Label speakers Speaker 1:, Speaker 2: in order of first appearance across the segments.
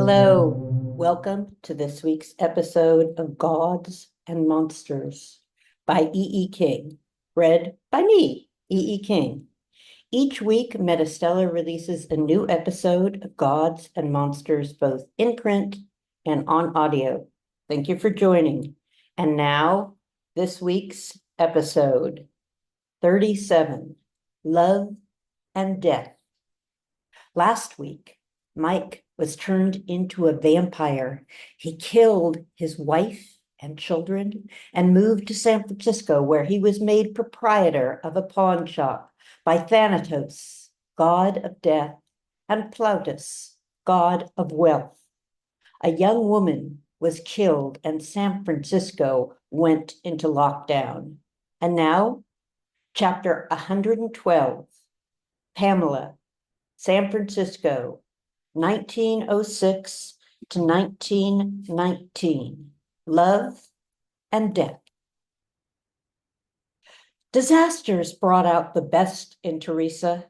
Speaker 1: Hello, welcome to this week's episode of Gods and Monsters by E. E. King, read by me, E. E. King. Each week, MetaStellar releases a new episode of Gods and Monsters, both in print and on audio. Thank you for joining. And now, this week's episode 37, Love and Death. Last week, Mike was turned into a vampire. He killed his wife and children and moved to San Francisco, where he was made proprietor of a pawn shop by Thanatos, god of death, and Plautus, god of wealth. A young woman was killed and San Francisco went into lockdown. And now, chapter 112, Pamela, San Francisco, 1906 to 1919, Love and Death. Disasters brought out the best in Teresa.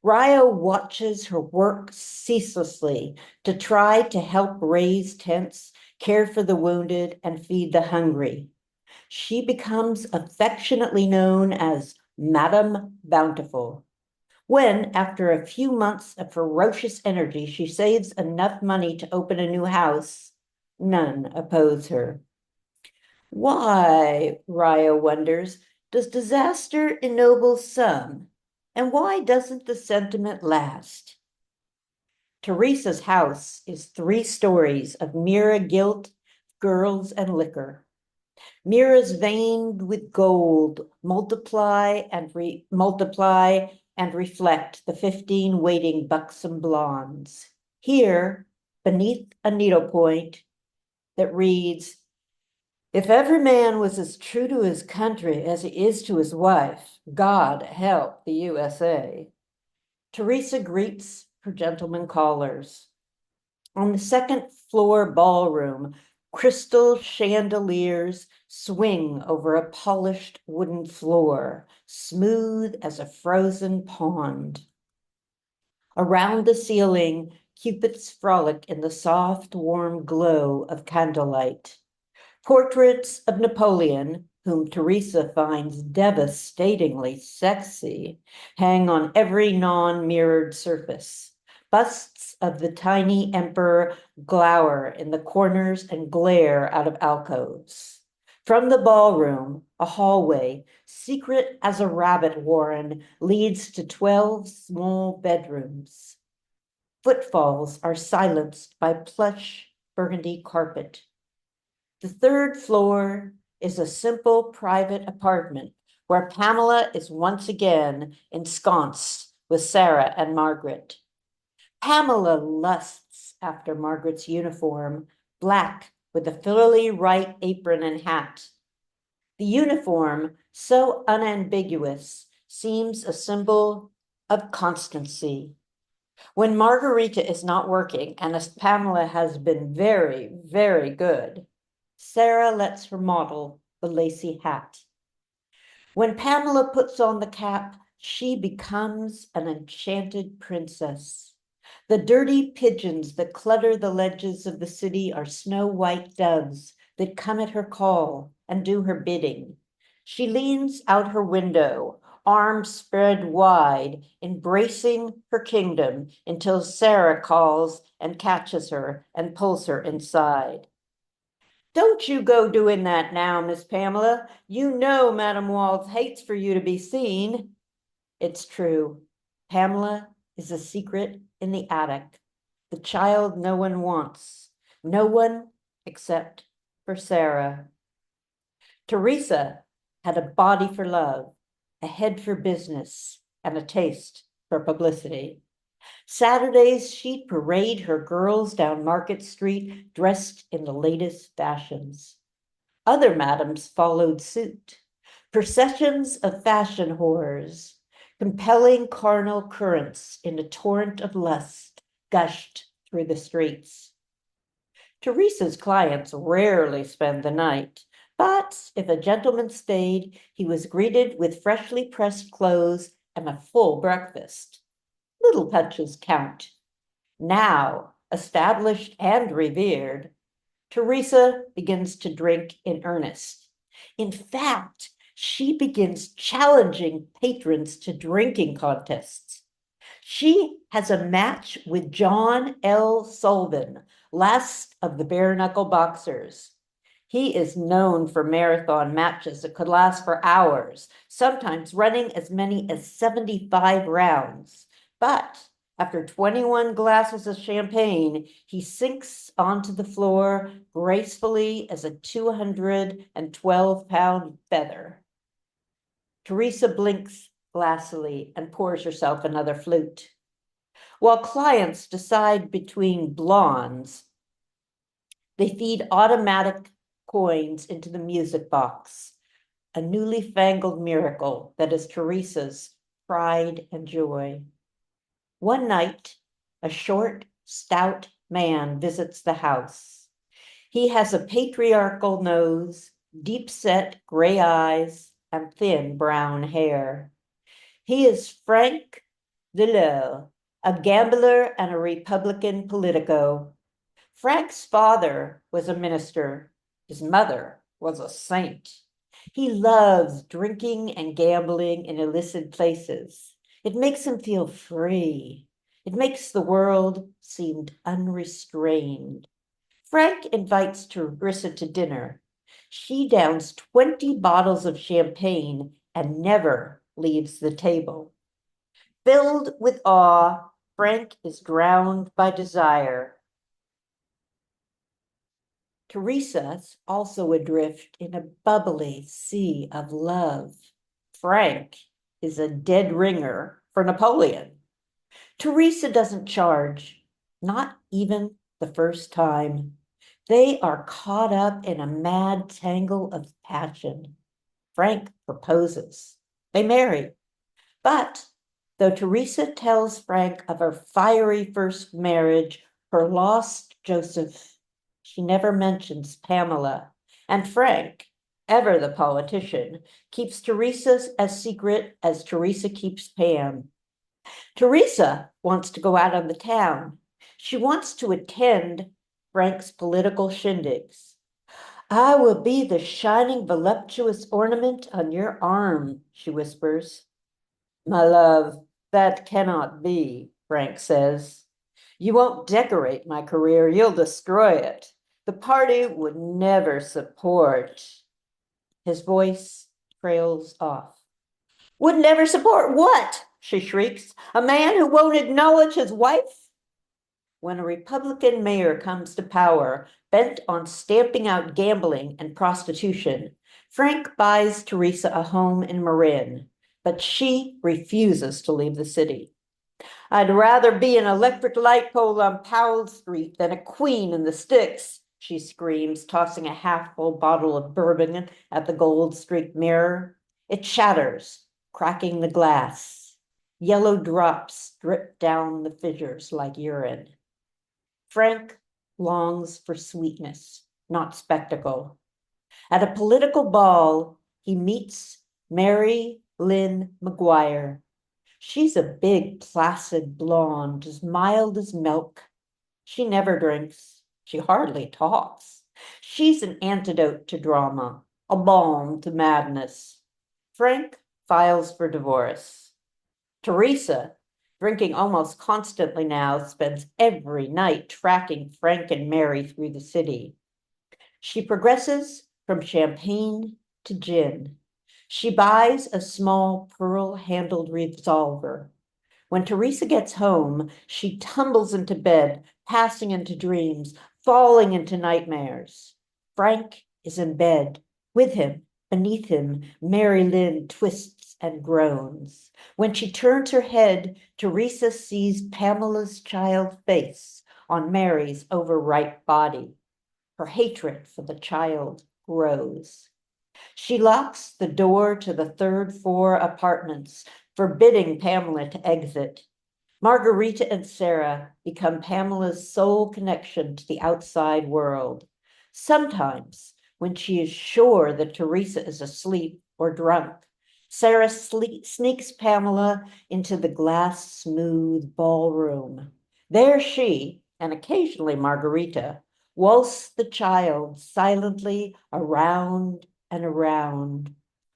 Speaker 1: Rio watches her work ceaselessly to try to help raise tents, care for the wounded, and feed the hungry. She becomes affectionately known as Madame Bountiful. When, after a few months of ferocious energy, she saves enough money to open a new house, none oppose her. Why, Rio wonders, does disaster ennoble some? And why doesn't the sentiment last? Teresa's house is 3 stories of Mira gilt, girls, and liquor. Mira's veined with gold, multiply and reflect the 15 waiting buxom blondes. Here, beneath a needlepoint that reads, "If every man was as true to his country as he is to his wife, God help the USA." Teresa greets her gentlemen callers. On the 2nd floor ballroom, crystal chandeliers swing over a polished wooden floor, smooth as a frozen pond. Around the ceiling, cupids frolic in the soft, warm glow of candlelight. Portraits of Napoleon, whom Teresa finds devastatingly sexy, hang on every non-mirrored surface. Busts of the tiny emperor glower in the corners and glare out of alcoves. From the ballroom, a hallway, secret as a rabbit warren, leads to 12 small bedrooms. Footfalls are silenced by plush burgundy carpet. The 3rd floor is a simple private apartment where Pamela is once again ensconced with Sarah and Margaret. Pamela lusts after Margaret's uniform, black with a frilly right apron and hat. The uniform, so unambiguous, seems a symbol of constancy. When Margarita is not working, and as Pamela has been very, very good, Sarah lets her model the lacy hat. When Pamela puts on the cap, she becomes an enchanted princess. The dirty pigeons that clutter the ledges of the city are snow-white doves that come at her call and do her bidding. She leans out her window, arms spread wide, embracing her kingdom until Sarah calls and catches her and pulls her inside. "Don't you go doing that now, Miss Pamela. You know Madame Walls hates for you to be seen." It's true. Pamela is a secret in the attic, the child no one wants, no one except for Sarah. Teresa had a body for love, a head for business, and a taste for publicity. Saturdays, she'd parade her girls down Market Street dressed in the latest fashions. Other madams followed suit. Processions of fashion whores, compelling carnal currents in a torrent of lust, gushed through the streets. Teresa's clients rarely spend the night, but if a gentleman stayed, he was greeted with freshly pressed clothes and a full breakfast. Little touches count. Now, established and revered, Teresa begins to drink in earnest. In fact, she begins challenging patrons to drinking contests. She has a match with John L. Sullivan, last of the bare knuckle boxers. He is known for marathon matches that could last for hours, sometimes running as many as 75 rounds. But after 21 glasses of champagne, he sinks onto the floor gracefully as a 212-pound feather. Teresa blinks glassily and pours herself another flute. While clients decide between blondes, they feed automatic coins into the music box, a newly fangled miracle that is Teresa's pride and joy. One night, a short, stout man visits the house. He has a patriarchal nose, deep-set gray eyes, and thin brown hair. He is Frank Villel, a gambler and a Republican politico. Frank's father was a minister. His mother was a saint. He loves drinking and gambling in illicit places. It makes him feel free. It makes the world seem unrestrained. Frank invites Teresa to dinner. She downs 20 bottles of champagne and never leaves the table. Filled with awe, Frank is drowned by desire. Teresa's also adrift in a bubbly sea of love. Frank is a dead ringer for Napoleon. Teresa doesn't charge, not even the first time. They are caught up in a mad tangle of passion. Frank proposes. They marry. But though Teresa tells Frank of her fiery first marriage, her lost Joseph, she never mentions Pamela. And Frank, ever the politician, keeps Teresa as secret as Teresa keeps Pam. Teresa wants to go out on the town. She wants to attend Frank's political shindigs. I will be the shining, voluptuous ornament on your arm, she whispers. My love, that cannot be, Frank says. You won't decorate my career, you'll destroy it. The party would never support. His voice trails off. Would never support what? She shrieks. A man who won't acknowledge his wife? When a Republican mayor comes to power, bent on stamping out gambling and prostitution, Frank buys Teresa a home in Marin, but she refuses to leave the city. I'd rather be an electric light pole on Powell Street than a queen in the sticks, she screams, tossing a half-full bottle of bourbon at the gold-streaked mirror. It shatters, cracking the glass. Yellow drops drip down the fissures like urine. Frank longs for sweetness, not spectacle. At a political ball, he meets Mary Lynn McGuire. She's a big, placid blonde, as mild as milk. She never drinks. She hardly talks. She's an antidote to drama, a balm to madness. Frank files for divorce. Teresa, drinking almost constantly now, spends every night tracking Frank and Mary through the city. She progresses from champagne to gin. She buys a small pearl-handled revolver. When Teresa gets home, she tumbles into bed, passing into dreams, falling into nightmares. Frank is in bed. With him, beneath him, Mary Lynn twists and groans. When she turns her head, Teresa sees Pamela's child face on Mary's overripe body. Her hatred for the child grows. She locks the door to the third-floor apartments, forbidding Pamela to exit. Margarita and Sarah become Pamela's sole connection to the outside world. Sometimes, when she is sure that Teresa is asleep or drunk, Sarah sneaks Pamela into the glass-smooth ballroom. There she, and occasionally Margarita, waltz the child silently around and around.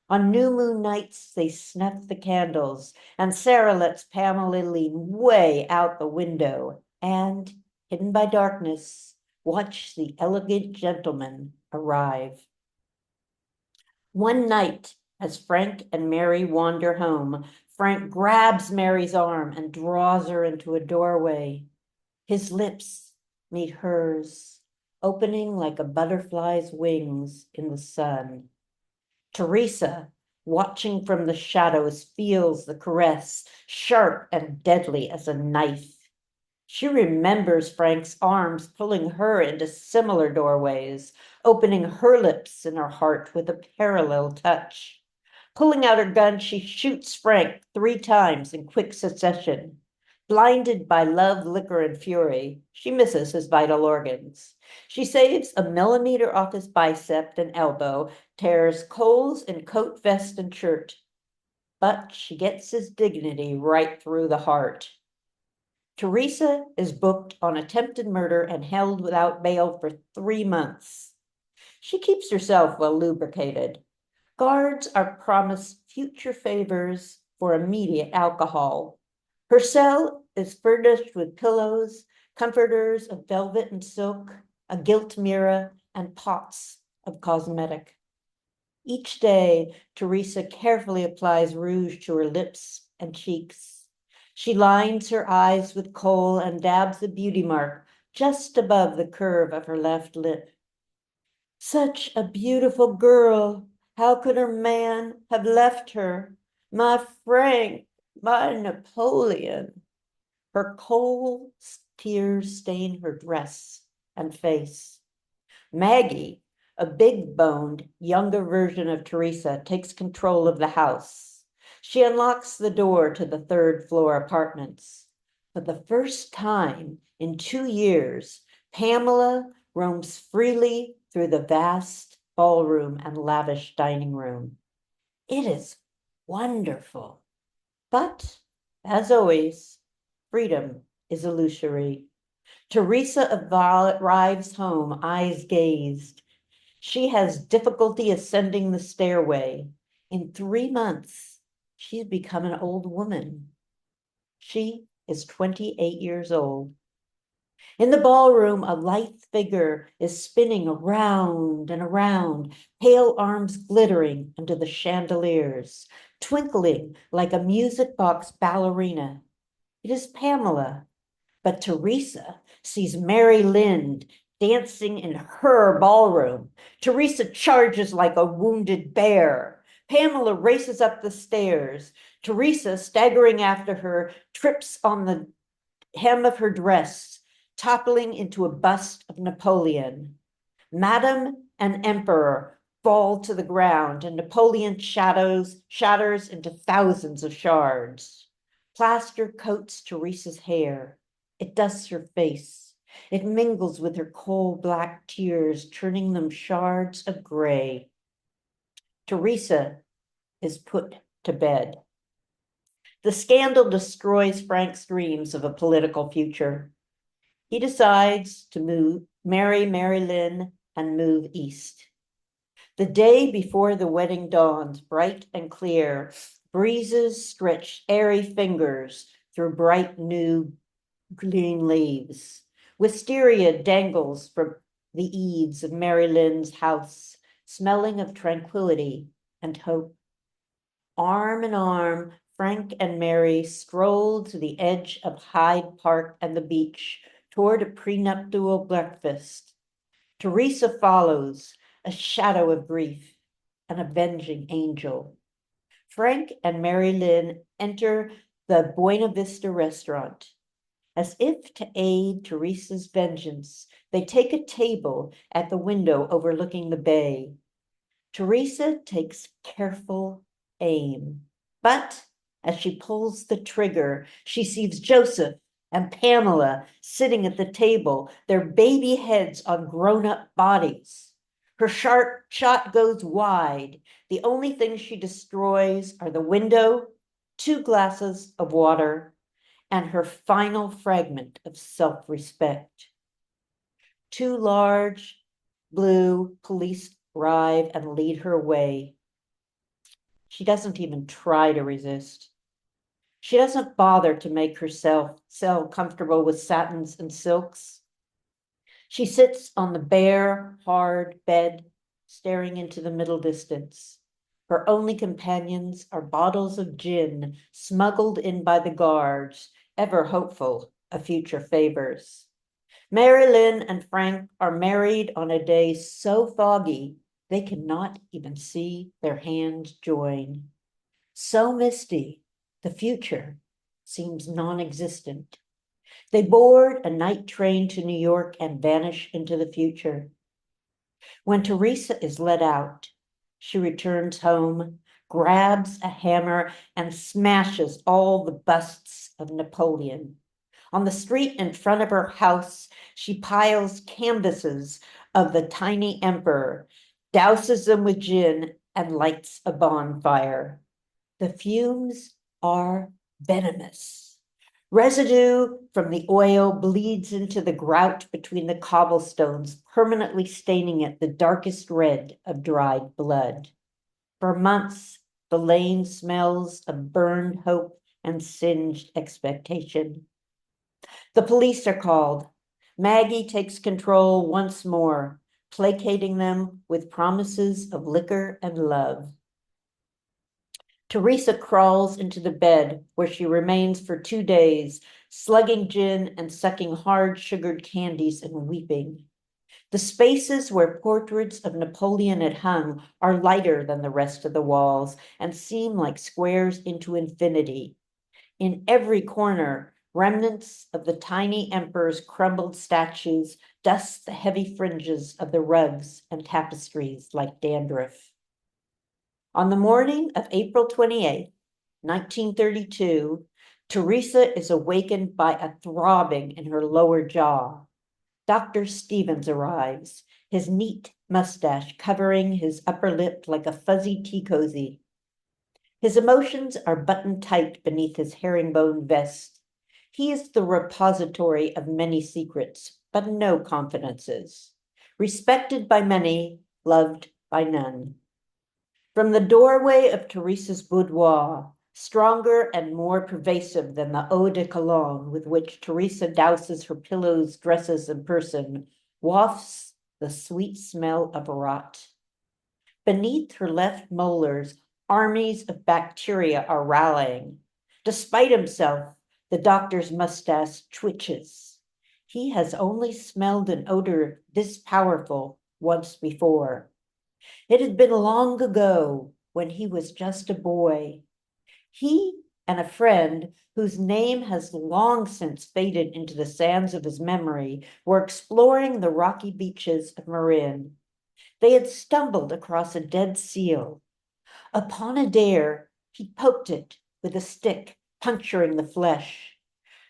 Speaker 1: On new moon nights, they snuff the candles, and Sarah lets Pamela lean way out the window and, hidden by darkness, watch the elegant gentleman arrive. One night, as Frank and Mary wander home, Frank grabs Mary's arm and draws her into a doorway. His lips meet hers, opening like a butterfly's wings in the sun. Teresa, watching from the shadows, feels the caress, sharp and deadly as a knife. She remembers Frank's arms pulling her into similar doorways, opening her lips and her heart with a parallel touch. Pulling out her gun, she shoots Frank 3 times in quick succession. Blinded by love, liquor, and fury, she misses his vital organs. She saves a millimeter off his bicep and elbow, tears Cole's in coat, vest, and shirt. But she gets his dignity right through the heart. Teresa is booked on attempted murder and held without bail for 3 months. She keeps herself well lubricated. Guards are promised future favors for immediate alcohol. Her cell is furnished with pillows, comforters of velvet and silk, a gilt mirror, and pots of cosmetic. Each day, Teresa carefully applies rouge to her lips and cheeks. She lines her eyes with kohl and dabs a beauty mark just above the curve of her left lip. Such a beautiful girl. How could her man have left her? My Frank, my Napoleon. Her kohl tears stain her dress and face. Maggie, a big-boned, younger version of Teresa, takes control of the house. She unlocks the door to the 3rd-floor apartments. For the first time in 2 years, Pamela roams freely through the vast ballroom and lavish dining room. It is wonderful. But, as always, freedom is illusory. Teresa arrives home, eyes gazed. She has difficulty ascending the stairway. In 3 months, she's become an old woman. She is 28 years old. In the ballroom, a lithe figure is spinning around and around, pale arms glittering under the chandeliers, twinkling like a music box ballerina. It is Pamela, but Teresa sees Mary Lind dancing in her ballroom. Teresa charges like a wounded bear. Pamela races up the stairs. Teresa, staggering after her, trips on the hem of her dress, toppling into a bust of Napoleon. Madame and Emperor fall to the ground, and Napoleon shatters into thousands of shards. Plaster coats Teresa's hair. It dusts her face. It mingles with her coal-black tears, turning them shards of gray. Teresa is put to bed. The scandal destroys Frank's dreams of a political future. He decides to marry Mary Lynn and move east. The day before the wedding dawns, bright and clear, breezes stretch airy fingers through bright new green leaves. Wisteria dangles from the eaves of Mary Lynn's house, smelling of tranquility and hope. Arm in arm, Frank and Mary strolled to the edge of Hyde Park and the beach toward a prenuptial breakfast. Teresa follows, a shadow of grief, an avenging angel. Frank and Mary Lynn enter the Buena Vista restaurant. As if to aid Teresa's vengeance, they take a table at the window overlooking the bay. Teresa takes careful aim, but as she pulls the trigger, she sees Joseph and Pamela sitting at the table, their baby heads on grown-up bodies. Her sharp shot goes wide. The only things she destroys are the window, 2 glasses of water, and her final fragment of self-respect. Two large blue police arrive and lead her away. She doesn't even try to resist. She doesn't bother to make herself comfortable with satins and silks. She sits on the bare, hard bed, staring into the middle distance. Her only companions are bottles of gin smuggled in by the guards, ever hopeful of future favors. Mary Lynn and Frank are married on a day so foggy they cannot even see their hands join. So misty, the future seems non-existent. They board a night train to New York and vanish into the future. When Teresa is let out, she returns home, grabs a hammer, and smashes all the busts of Napoleon. On the street in front of her house, she piles canvases of the tiny emperor, douses them with gin, and lights a bonfire. The fumes are venomous. Residue from the oil bleeds into the grout between the cobblestones, permanently staining it the darkest red of dried blood. For months, the lane smells of burned hope and singed expectation. The police are called. Maggie takes control once more, placating them with promises of liquor and love. Teresa crawls into the bed where she remains for 2 days, slugging gin and sucking hard sugared candies and weeping. The spaces where portraits of Napoleon had hung are lighter than the rest of the walls and seem like squares into infinity. In every corner, remnants of the tiny emperor's crumbled statues dust the heavy fringes of the rugs and tapestries like dandruff. On the morning of April 28th, 1932, Teresa is awakened by a throbbing in her lower jaw. Dr. Stevens arrives, his neat mustache covering his upper lip like a fuzzy tea cozy. His emotions are buttoned tight beneath his herringbone vest. He is the repository of many secrets, but no confidences. Respected by many, loved by none. From the doorway of Teresa's boudoir, stronger and more pervasive than the eau de cologne with which Teresa douses her pillows, dresses, and person, wafts the sweet smell of rot. Beneath her left molars, armies of bacteria are rallying. Despite himself, the doctor's mustache twitches. He has only smelled an odor this powerful once before. It had been long ago when he was just a boy. He and a friend whose name has long since faded into the sands of his memory were exploring the rocky beaches of Marin. They had stumbled across a dead seal. Upon a dare, he poked it with a stick, puncturing the flesh.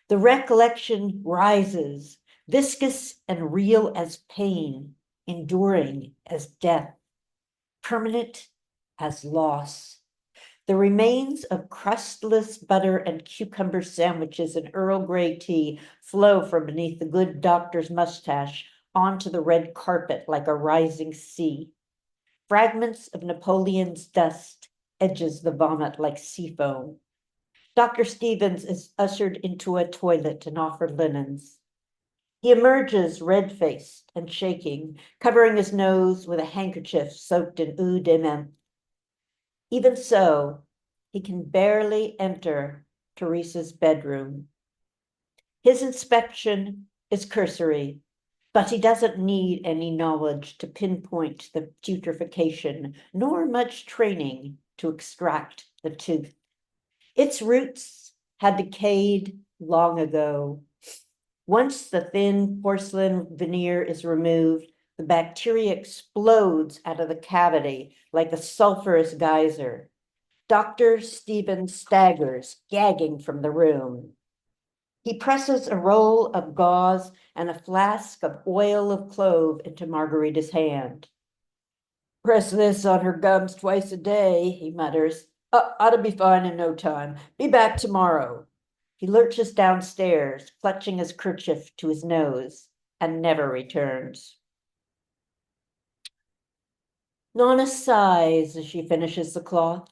Speaker 1: The recollection rises, viscous and real as pain, enduring as death, permanent as loss. The remains of crustless butter and cucumber sandwiches and Earl Grey tea flow from beneath the good doctor's mustache onto the red carpet like a rising sea. Fragments of Napoleon's dust edges the vomit like sea foam. Dr. Stevens is ushered into a toilet and offered linens. He emerges red-faced and shaking, covering his nose with a handkerchief soaked in eau de menthe. Even so, he can barely enter Teresa's bedroom. His inspection is cursory, but he doesn't need any knowledge to pinpoint the putrefaction, nor much training to extract the tooth. Its roots had decayed long ago. Once the thin porcelain veneer is removed, the bacteria explodes out of the cavity like a sulfurous geyser. Dr. Stevens staggers, gagging from the room. He presses a roll of gauze and a flask of oil of clove into Margarita's hand. Press this on her gums twice a day, he mutters. Ought to be fine in no time. Be back tomorrow. He lurches downstairs, clutching his kerchief to his nose, and never returns. Nonna sighs as she finishes the cloth.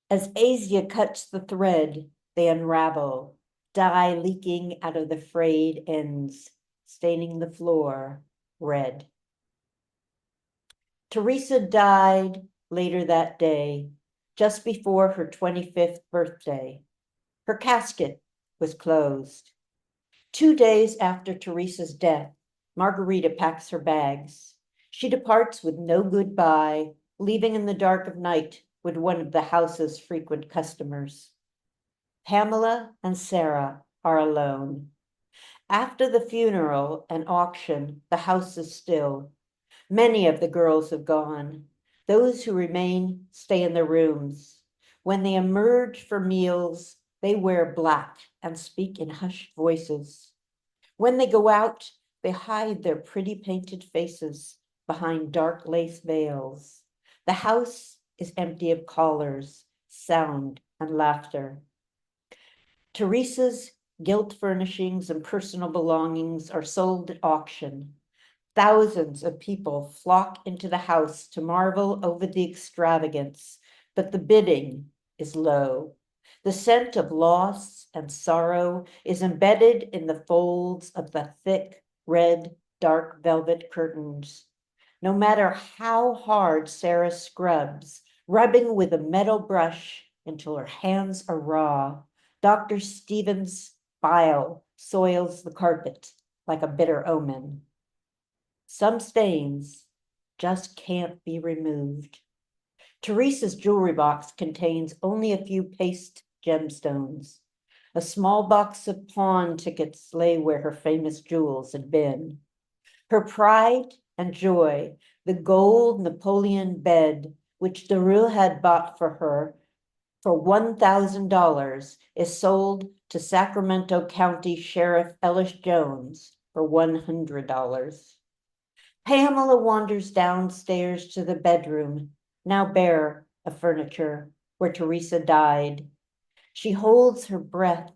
Speaker 1: As Asia cuts the thread, they unravel, dye leaking out of the frayed ends, staining the floor red. Teresa died later that day, just before her 25th birthday. Her casket was closed. 2 days after Teresa's death, Margarita packs her bags. She departs with no goodbye, leaving in the dark of night with one of the house's frequent customers. Pamela and Sarah are alone. After the funeral and auction, the house is still. Many of the girls have gone. Those who remain stay in their rooms. When they emerge for meals, they wear black and speak in hushed voices. When they go out, they hide their pretty painted faces behind dark lace veils. The house is empty of callers, sound, and laughter. Teresa's gilt furnishings and personal belongings are sold at auction. Thousands of people flock into the house to marvel over the extravagance, but the bidding is low. The scent of loss and sorrow is embedded in the folds of the thick, red, dark velvet curtains. No matter how hard Sarah scrubs, rubbing with a metal brush until her hands are raw, Dr. Stevens' bile soils the carpet like a bitter omen. Some stains just can't be removed. Teresa's jewelry box contains only a few paste gemstones. A small box of pawn tickets lay where her famous jewels had been. Her pride and joy, the gold Napoleon bed, which Darul had bought for her for $1,000, is sold to Sacramento County Sheriff Ellis Jones for $100. Pamela wanders downstairs to the bedroom, now bare of furniture, where Teresa died. She holds her breath,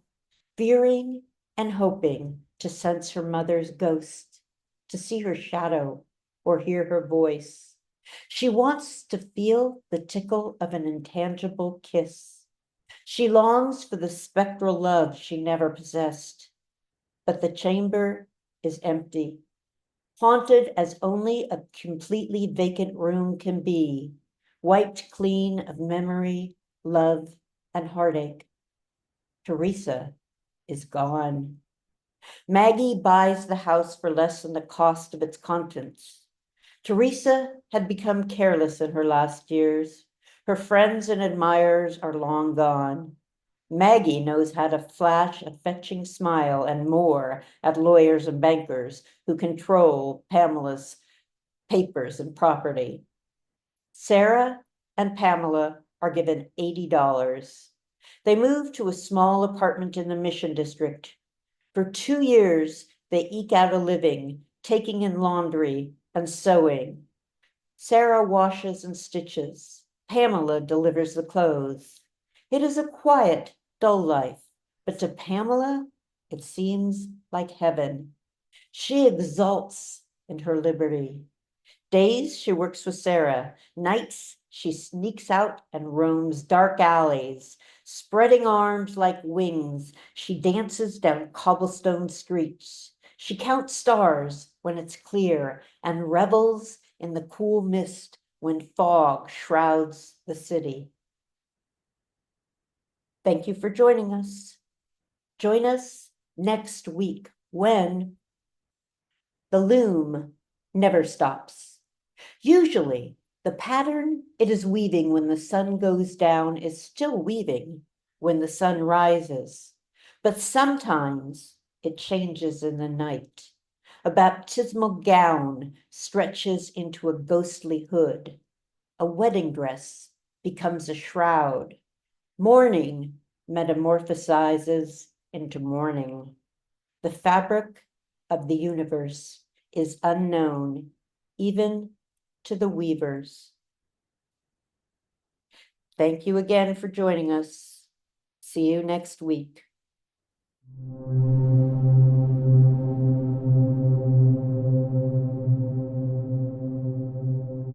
Speaker 1: fearing and hoping to sense her mother's ghost, to see her shadow or hear her voice. She wants to feel the tickle of an intangible kiss. She longs for the spectral love she never possessed, but the chamber is empty, haunted as only a completely vacant room can be, wiped clean of memory, love, and heartache. Teresa is gone. Maggie buys the house for less than the cost of its contents. Teresa had become careless in her last years. Her friends and admirers are long gone. Maggie knows how to flash a fetching smile and more at lawyers and bankers who control Pamela's papers and property. Sarah and Pamela are given $80. They move to a small apartment in the Mission District. For 2 years, they eke out a living, taking in laundry and sewing. Sarah washes and stitches. Pamela delivers the clothes. It is a quiet, dull life, but to Pamela, it seems like heaven. She exults in her liberty. Days she works with Sarah. Nights she sneaks out and roams dark alleys. Spreading arms like wings, she dances down cobblestone streets. She counts stars when it's clear and revels in the cool mist when fog shrouds the city. Thank you for joining us. Join us next week when the loom never stops. Usually, the pattern it is weaving when the sun goes down is still weaving when the sun rises. But sometimes it changes in the night. A baptismal gown stretches into a ghostly hood. A wedding dress becomes a shroud. Mourning metamorphosizes into mourning. The fabric of the universe is unknown, even to the weavers. Thank you again for joining us. See you next week.